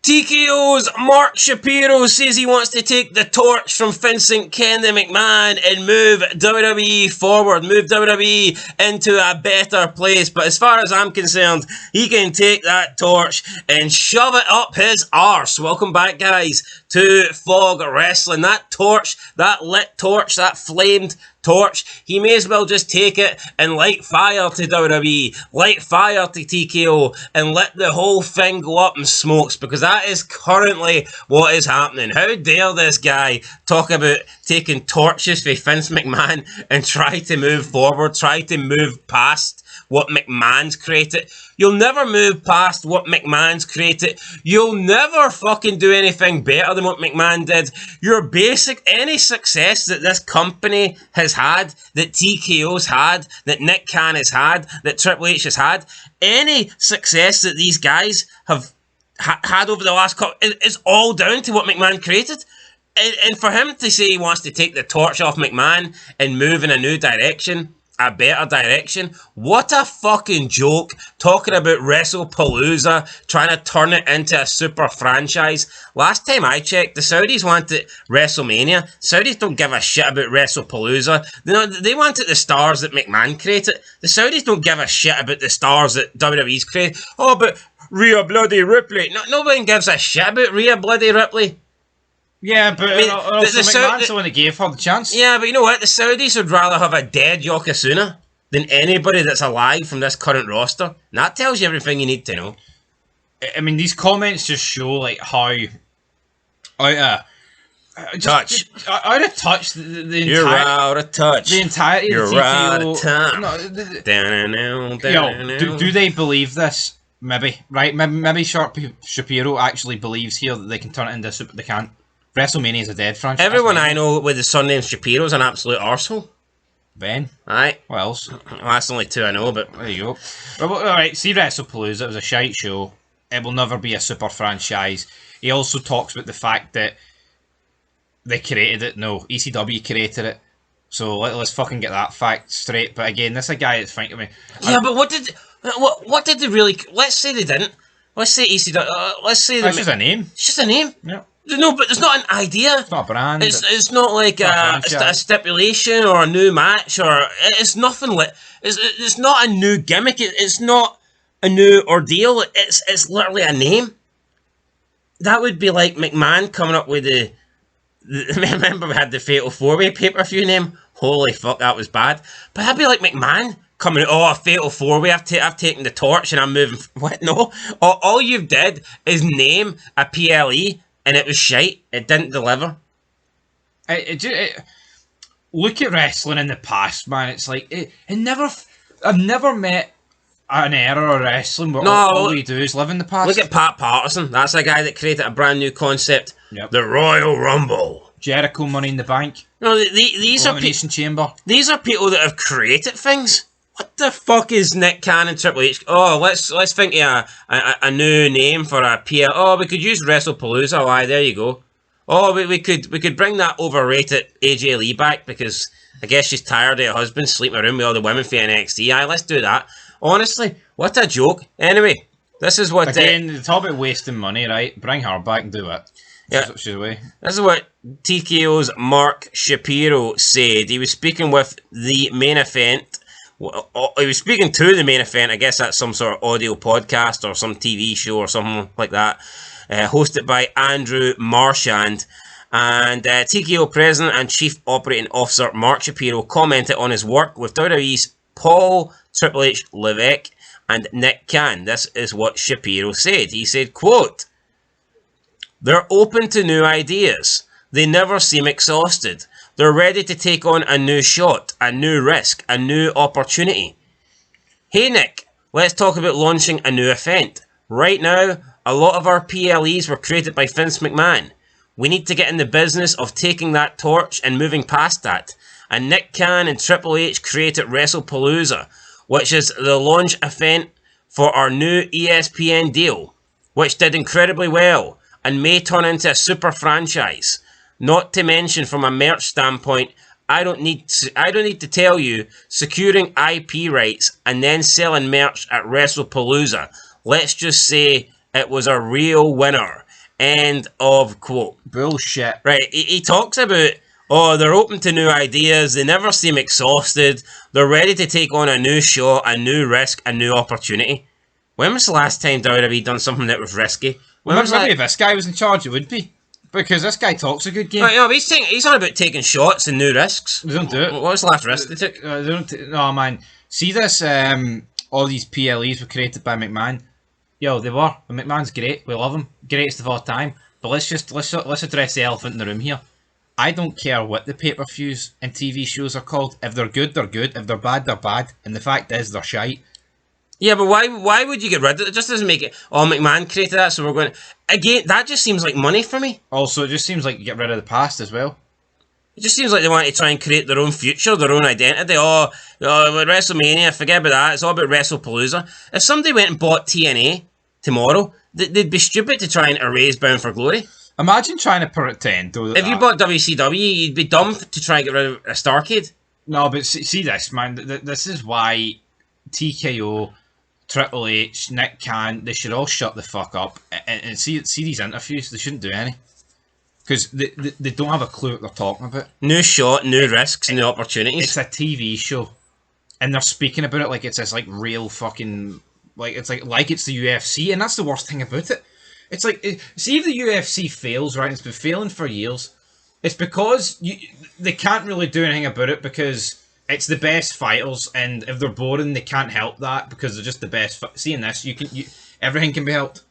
TKO's Mark Shapiro says he wants to take the torch from Vincent Kennedy McMahon and move WWE forward, move WWE into a better place. But as far as I'm concerned, he can take that torch and shove it up his arse. Welcome back, guys, to Fog Wrestling. That torch, that lit torch, that flamed torch, he may as well just take it and light fire to WWE, light fire to TKO, and let the whole thing go up in smokes, because that is currently what is happening. How dare this guy talk about taking torches for Vince McMahon and try to move forward, try to move past what McMahon's created. You'll never move past what McMahon's created. You'll never fucking do anything better than what McMahon did. Any success that this company has had, that TKO's had, that Nick Khan has had, that Triple H has had, any success that these guys have had over the last couple, is all down to what McMahon created. And for him to say he wants to take the torch off McMahon and move in a new direction, a better direction, what a fucking joke. Talking about WrestlePalooza, trying to turn it into a super franchise. Last time I checked, the Saudis wanted WrestleMania. Saudis don't give a shit about WrestlePalooza. They wanted the stars that McMahon created. The Saudis don't give a shit about the stars that WWE's created. Oh, but Rhea Bloody Ripley. No, nobody gives a shit about Rhea Bloody Ripley. Yeah, but also McMahon's the one that gave her the chance. Yeah, but you know what? The Saudis would rather have a dead Yokozuna than anybody that's alive from this current roster. And that tells you everything you need to know. I mean, these comments just show like how out of touch. Out of touch. You're out of touch. The entirety of the TKO. Out of time. Do they believe this? Maybe, right? Maybe Shapiro actually believes here that they can turn it into They can't. WrestleMania is a dead franchise. Everyone I know with the surname Shapiro is an absolute arsehole. Ben. Aye. What else? Well, that's only two I know, but there you go. Alright, see WrestlePalooza, it was a shite show. It will never be a super franchise. He also talks about the fact that they created it. No, ECW created it. So let's fucking get that fact straight. But again, this is a guy that's thinking of me. Yeah, but what did they really... Let's say they didn't. Let's say ECW... let's say... It's just a name. It's just a name? Yeah. No, but there's not an idea. It's not a brand. It's not like a stipulation or a new match, or it's nothing like. It's not a new gimmick. It's not a new ordeal. It's literally a name. That would be like McMahon coming up with the remember we had the Fatal 4-Way pay-per-view name. Holy fuck, that was bad. But that'd be like McMahon coming out, oh, a Fatal 4-Way, I've taken the torch and I'm moving. What? No. All you've did is name a PLE. And it was shite. It didn't deliver. Look at wrestling in the past, man. It's like I've never met an era of wrestling where all we do is live in the past. Look at Pat Patterson. That's a guy that created a brand new concept. Yep. The Royal Rumble. Jericho, Money in the Bank. No, these are Chamber. These are people that have created things. What the fuck is Nick Khan and Triple H? Oh, let's think of a new name for a PR. Oh, we could use WrestlePalooza. Oh, aye, there you go. Oh, we could bring that overrated AJ Lee back because I guess she's tired of her husband sleeping around with all the women for NXT. Aye, let's do that. Honestly, what a joke. Anyway, this is what... Again, the talk about wasting money, right? Bring her back and do it. Yeah. She's away. This is what TKO's Mark Shapiro said. He was speaking with the main event... He was speaking to the main event. I guess that's some sort of audio podcast or some TV show or something like that, hosted by Andrew Marchand. And TKO President and Chief Operating Officer Mark Shapiro commented on his work with WWE's Paul Triple H Levesque and Nick Khan. This is what Shapiro said. He said, quote, "They're open to new ideas. They never seem exhausted. They're ready to take on a new shot, a new risk, a new opportunity. Hey Nick, let's talk about launching a new event. Right now, a lot of our PLEs were created by Vince McMahon. We need to get in the business of taking that torch and moving past that. And Nick Khan and Triple H created WrestlePalooza, which is the launch event for our new ESPN deal, which did incredibly well and may turn into a super franchise. Not to mention, from a merch standpoint, I don't need to tell you, securing IP rights and then selling merch at WrestlePalooza. Let's just say It was a real winner. End of quote. Bullshit. Right, he talks about, oh, they're open to new ideas, they never seem exhausted, they're ready to take on a new shot, a new risk, a new opportunity. When was the last time WWE done something that was risky? Well, maybe if this guy was in charge, it would be. Because this guy talks a good game. Right, no, he's on about taking shots and new risks. They don't do it. What was the last risk they took? No, man. See this, all these PLEs were created by McMahon. Yo, they were. McMahon's great. We love him. Greatest of all time. But let's address the elephant in the room here. I don't care what the pay-per-views and TV shows are called. If they're good, they're good. If they're bad, they're bad. And the fact is, they're shite. Yeah, but why would you get rid of it? It just doesn't make it, oh, McMahon created that, so we're going to... Again, that just seems like money for me. Also, it just seems like you get rid of the past as well. It just seems like they want to try and create their own future, their own identity. With WrestleMania, forget about that. It's all about WrestlePalooza. If somebody went and bought TNA tomorrow, they'd be stupid to try and erase Bound for Glory. Imagine trying to pretend, though, if you bought WCW, you'd be dumb to try and get rid of a Starrcade. No, but see this, man. This is why TKO, Triple H, Nick Khan, they should all shut the fuck up and see these interviews. They shouldn't do any. Because they don't have a clue what they're talking about. New shot, new risks, new opportunities. It's a TV show. And they're speaking about it like it's this like real fucking... Like it's like it's the UFC. And that's the worst thing about it. It's like... See if the UFC fails, right? It's been failing for years. It's because they can't really do anything about it because it's the best fighters. And if they're boring, they can't help that because they're just the best... Seeing this, everything can be helped.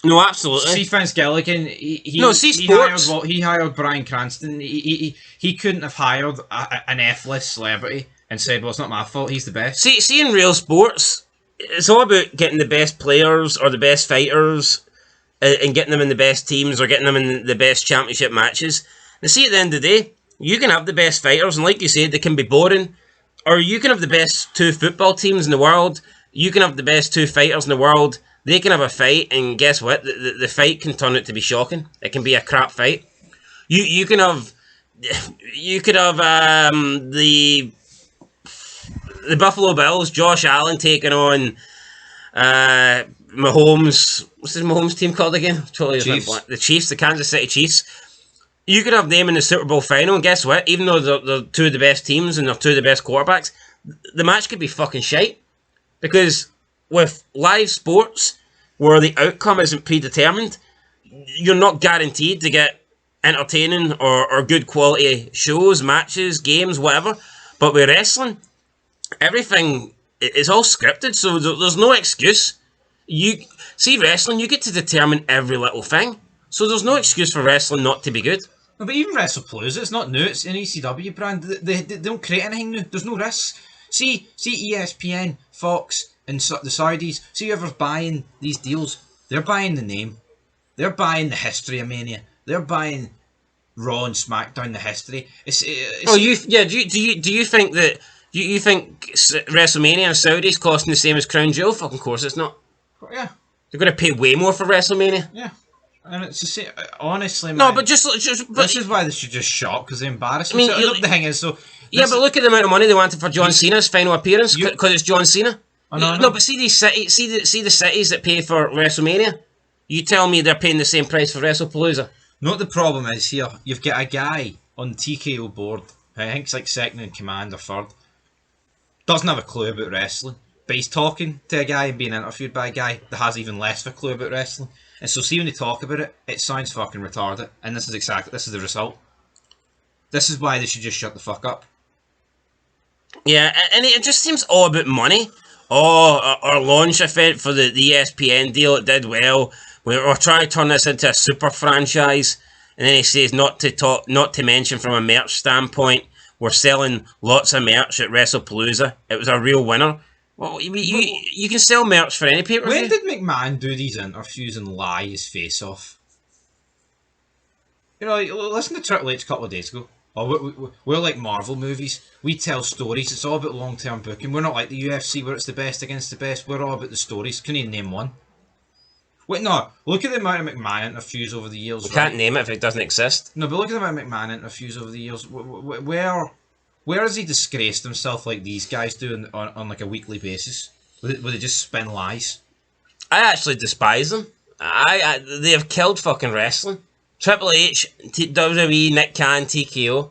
No, absolutely. See Vince Gilligan, he hired Bryan Cranston. He couldn't have hired an F-list celebrity and said, well, it's not my fault, he's the best. See in real sports, it's all about getting the best players or the best fighters and getting them in the best teams or getting them in the best championship matches. And see, at the end of the day, you can have the best fighters, and like you said, they can be boring. Or you can have the best two football teams in the world. You can have the best two fighters in the world. They can have a fight, and guess what? The fight can turn out to be shocking. It can be a crap fight. You could have the Buffalo Bills, Josh Allen taking on Mahomes. What's his Mahomes team called again? Totally Chiefs. The Chiefs, the Kansas City Chiefs. You could have them in the Super Bowl final, and guess what? Even though they're two of the best teams and they're two of the best quarterbacks, the match could be fucking shite. Because with live sports, where the outcome isn't predetermined, you're not guaranteed to get entertaining or good quality shows, matches, games, whatever. But with wrestling, everything is all scripted, so there's no excuse. You see wrestling, you get to determine every little thing, so there's no excuse for wrestling not to be good. No, but even WrestlePalooza, it's not new. It's an ECW brand. They don't create anything new. There's no risks. See ESPN, Fox, and the Saudis. See whoever's buying these deals. They're buying the name. They're buying the history of Mania. They're buying Raw and SmackDown, the history. Do you think that you think WrestleMania and Saudi's costing the same as Crown Jewel? Fucking course it's not. Yeah. They're going to pay way more for WrestleMania. Yeah. And it's the same. Honestly, man. No, but this is why they should just shop because they embarrass themselves. I mean, the thing is, so yeah, but look at the amount of money they wanted for John Cena's final appearance because it's John Cena. Oh, no, no, but see these cities, see the cities that pay for WrestleMania. You tell me they're paying the same price for WrestlePalooza. No, what the problem is here, you've got a guy on the TKO board. I think it's like second in command or third. Doesn't have a clue about wrestling, but he's talking to a guy and being interviewed by a guy that has even less of a clue about wrestling. And so see when they talk about it, it sounds fucking retarded. And this is the result. This is why they should just shut the fuck up. Yeah, and it just seems all about money. Oh, our launch event for the ESPN deal, it did well. We're trying to turn this into a super franchise. And then he says not to mention from a merch standpoint, we're selling lots of merch at WrestlePalooza. It was a real winner. Well, you can sell merch for any pay-per-view. When did McMahon do these interviews and lie his face off? You know, listen to Triple H a couple of days ago. Oh, we're like Marvel movies. We tell stories. It's all about long-term booking. We're not like the UFC where it's the best against the best. We're all about the stories. Can you name one? Wait, no. Look at the amount of McMahon interviews over the years. You can't name it if it doesn't exist. No, but look at the amount of McMahon interviews over the years. Where has he disgraced himself like these guys do on like a weekly basis? Where they just spin lies? I actually despise them. They have killed fucking wrestling. Triple H, WWE, Nick Khan, TKO.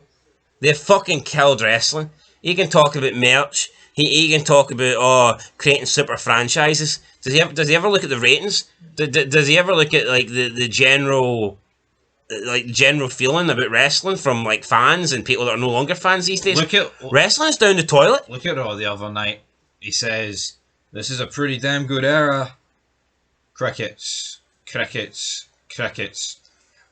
They've fucking killed wrestling. He can talk about merch. He can talk about creating super franchises. Does he ever look at the ratings? Does he ever look at like the general general feeling about wrestling from like fans and people that are no longer fans these days? Wrestling's down the toilet. Look at Raw the other night. He says, "This is a pretty damn good era." Crickets, crickets, crickets.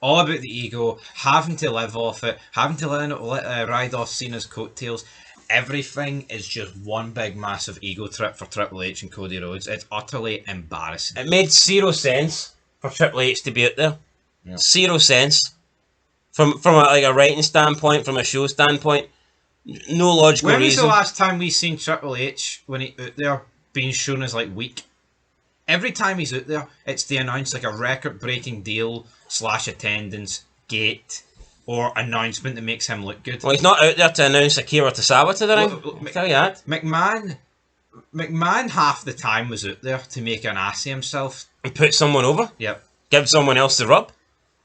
All about the ego, having to live off it, having to ride off Cena's coattails. Everything is just one big massive ego trip for Triple H and Cody Rhodes. It's utterly embarrassing. It made zero sense for Triple H to be out there. Yeah. Zero sense. From a writing standpoint, from a show standpoint, no logical reason. When was the last time we seen Triple H when he out there being shown as like weak? Every time he's out there, it's to announce like a record-breaking deal / attendance, gate, or announcement that makes him look good. Well, he's not out there to announce Akira Tozawa to the ring. I'll tell you that. McMahon half the time was out there to make an ass of himself. And put someone over? Yep. Give someone else the rub?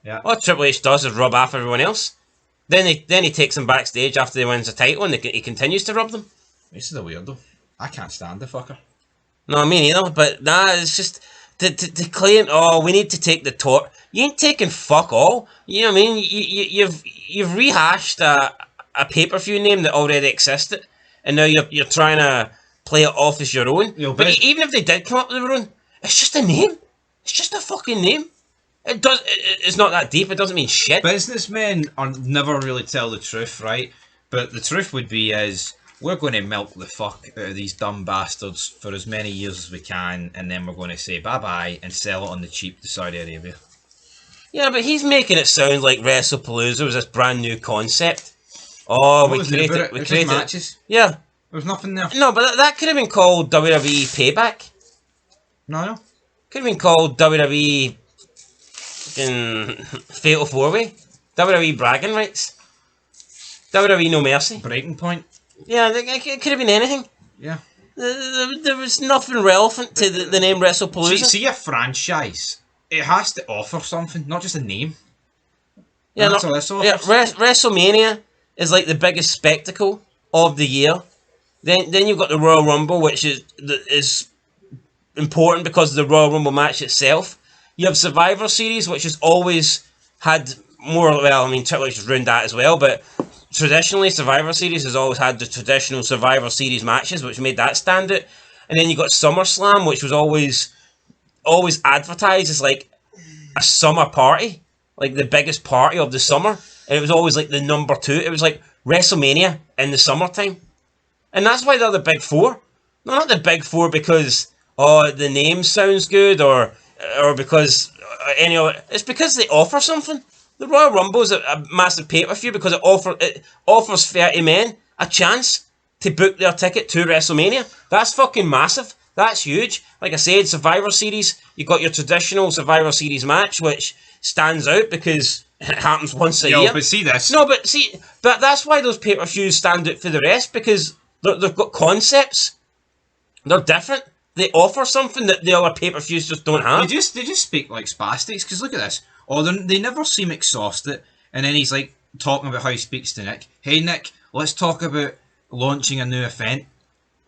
Yeah. What Triple H does is rub off everyone else. Then he takes them backstage after he wins the title and he continues to rub them. This is a weirdo. I can't stand the fucker. No, me neither, but it's just to claim, we need to take the torch. You ain't taking fuck all. You know what I mean? You've rehashed a pay-per-view name that already existed, and now you're trying to play it off as your own. But even if they did come up with their own, it's just a name. It's just a fucking name. It's not that deep. It doesn't mean shit. Businessmen are never really tell the truth, right? But the truth would be is, we're going to milk the fuck out of these dumb bastards for as many years as we can, and then we're going to say bye-bye and sell it on the cheap to Saudi Arabia. Yeah, but he's making it sound like WrestlePalooza was this brand new concept. We created matches. Yeah. There was nothing there. No, but that could have been called WWE Payback. No. Could have been called WWE Fatal 4-Way. WWE Bragging Rights. WWE No Mercy. Breaking Point. Yeah, it could have been anything. Yeah. There was nothing relevant to the name WrestlePalooza. See a franchise, it has to offer something, not just a name. Yeah, WrestleMania is like the biggest spectacle of the year. Then you've got the Royal Rumble, which is important because of the Royal Rumble match itself. You have Survivor Series, which has always had more. Well, I mean, Triple H has ruined that as well, but traditionally, Survivor Series has always had the traditional Survivor Series matches, which made that stand out. And then you got SummerSlam, which was always advertised as like a summer party, like the biggest party of the summer. And it was always like the number 2. It was like WrestleMania in the summertime. And that's why they're the big four. They're not the big four because the name sounds good or because it's because they offer something. The Royal Rumble is a massive pay-per-view because it offers 30 men a chance to book their ticket to WrestleMania. That's fucking massive. That's huge. Like I said, Survivor Series, you got your traditional Survivor Series match, which stands out because it happens once a year. But see this. No, but that's why those pay-per-views stand out for the rest, because they've got concepts. They're different. They offer something that the other pay-per-views just don't have. They just speak like spastics, because look at this. They never seem exhausted, and then he's like talking about how he speaks to Nick. Hey Nick, let's talk about launching a new event.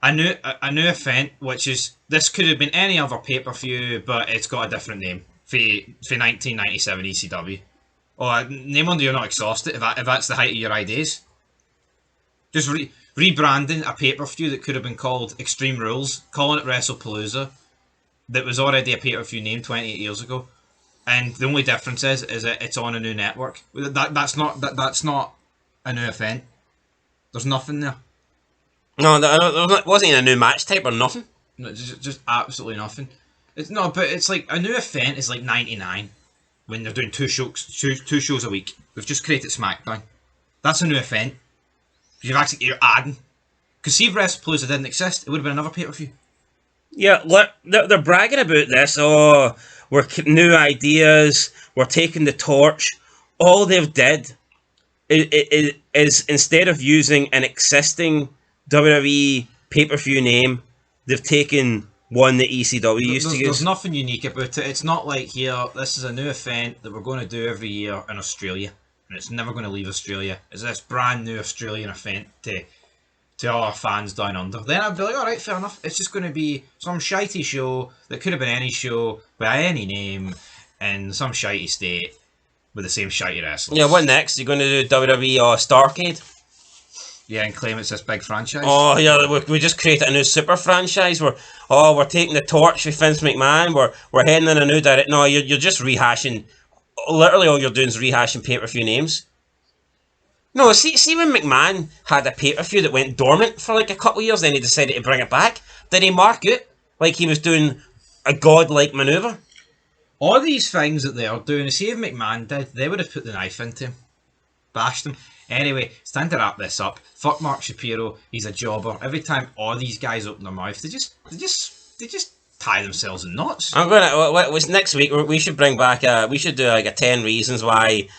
A new event, which is, this could have been any other pay-per-view, but it's got a different name for 1997 ECW. Name one that you're not exhausted if that's the height of your ideas. Just rebranding a pay-per-view that could have been called Extreme Rules, calling it WrestlePalooza, that was already a pay-per-view name 28 years ago. And the only difference is that it's on a new network. That's not a new event. There's nothing there. No, there wasn't even a new match type or nothing. No, just absolutely nothing. But it's like a new event is like 99 when they're doing two shows a week. We've just created SmackDown. That's a new event. You're adding. Because see if WrestlePalooza didn't exist, it would have been another pay-per-view. Yeah, look, they're bragging about this. We're new ideas. We're taking the torch. All they've did is instead of using an existing WWE pay-per-view name, they've taken one that ECW used to use. There's nothing unique about it. It's not like here, this is a new event that we're going to do every year in Australia, and it's never going to leave Australia. It's this brand new Australian event to all our fans down under. Then I'd be like, alright, fair enough. It's just going to be some shitey show that could have been any show by any name in some shitey state with the same shitey wrestlers. Yeah, what next? You're going to do WWE or Starrcade? Yeah, and claim it's this big franchise. Oh yeah, we just created a new super franchise. We're taking the torch with Vince McMahon. We're heading in a new direction. No, you're just rehashing. Literally, all you're doing is rehashing pay-per-view names. No, see when McMahon had a pay-per-view that went dormant for like a couple of years, then he decided to bring it back. Did he mark it like he was doing a godlike maneuver? All these things that they are doing, see if McMahon did, they would have put the knife into him, bashed him. Anyway, it's time to wrap this up. Fuck Mark Shapiro, he's a jobber. Every time all these guys open their mouth, they just tie themselves in knots. I'm gonna. Next week we should bring back. We should do like a 10 reasons why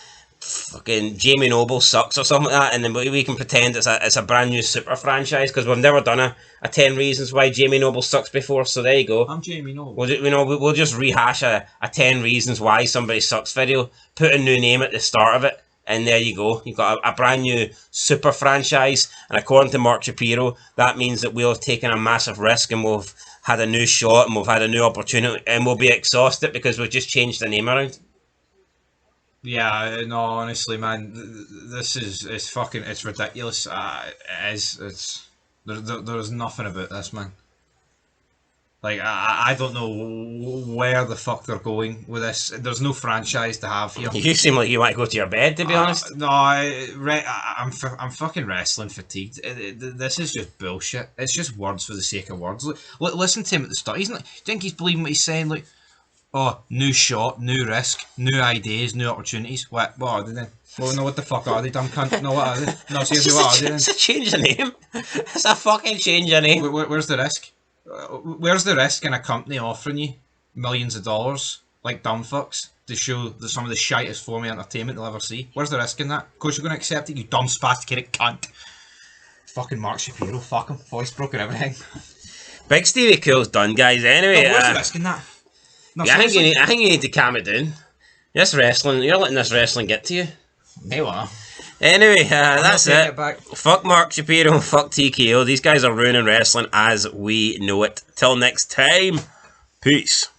fucking Jamie Noble sucks or something like that, and then we can pretend it's a brand new super franchise because we've never done a 10 reasons why Jamie Noble sucks before. So there you go. I'm Jamie Noble. We'll just rehash a 10 reasons why somebody sucks video, put a new name at the start of it. And there you go. You've got a brand new super franchise. And according to Mark Shapiro, that means that we'll have taken a massive risk and we've had a new shot and we've had a new opportunity and we'll be exhausted because we've just changed the name around. Yeah, no, honestly, man, this is it's ridiculous. There's nothing about this, man. Like, I don't know where the fuck they're going with this. There's no franchise to have here. You seem like you want to go to your bed, to be honest. No, I'm fucking wrestling fatigued. This is just bullshit. It's just words for the sake of words. Listen to him at the start. He's not. Do you think he's believing what he's saying? Like, oh, new shot, new risk, new ideas, new opportunities. What are they then? Well, no, what the fuck are they, dumb cunt? No, what are they? No, seriously, what are they then? It's a change of name. It's a fucking change of name. Where's the risk? Where's the risk in a company offering you millions of dollars, like dumb fucks, to show some of the shittest form of entertainment you'll ever see? Where's the risk in that? Of course you're going to accept it, you dumb spastic cunt. Fucking Mark Shapiro, fuck him. Voice broke and everything. Big Stevie Cool's done, guys. Anyway, where's the risk in that? No, yeah, I think you need to calm it down. This wrestling, you're letting this wrestling get to you. Hey, what? Anyway, that's it. Fuck Mark Shapiro and fuck TKO. These guys are ruining wrestling as we know it. Till next time, peace.